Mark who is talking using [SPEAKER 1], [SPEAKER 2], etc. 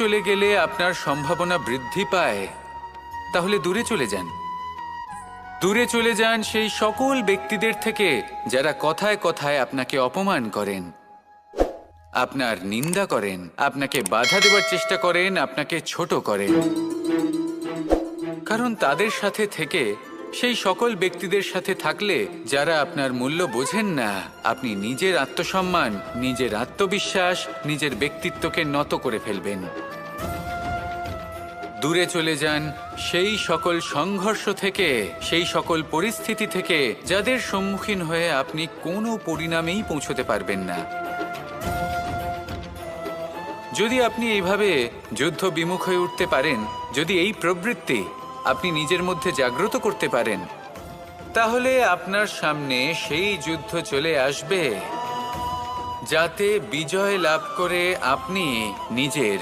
[SPEAKER 1] চলে গেলে আপনার সম্ভাবনা বৃদ্ধি পায়, তাহলে দূরে চলে যান। দূরে চলে যান সেই সকল ব্যক্তিদের থেকে যারা কথায় কথায় আপনাকে অপমান করেন, আপনার নিন্দা করেন, আপনাকে বাধা দেওয়ার চেষ্টা করেন, আপনাকে ছোট করেন। কারণ তাদের সাথে থেকে, সেই সকল ব্যক্তিদের সাথে থাকলে যারা আপনার মূল্য বোঝেন না, আপনি নিজের আত্মসম্মান, নিজের আত্মবিশ্বাস, নিজের ব্যক্তিত্বকে নত করে ফেলবেন। দূরে চলে যান সেই সকল সংঘর্ষ থেকে, সেই সকল পরিস্থিতি থেকে যাদের সম্মুখীন হয়ে আপনি কোনো পরিণামেই পৌঁছতে পারবেন না। যদি আপনি এইভাবে যুদ্ধ বিমুখ হয়ে উঠতে পারেন, যদি এই প্রবৃত্তি আপনি নিজের মধ্যে জাগ্রত করতে পারেন, তাহলে আপনার সামনে সেই যুদ্ধ চলে আসবে যাতে বিজয় লাভ করে আপনি নিজের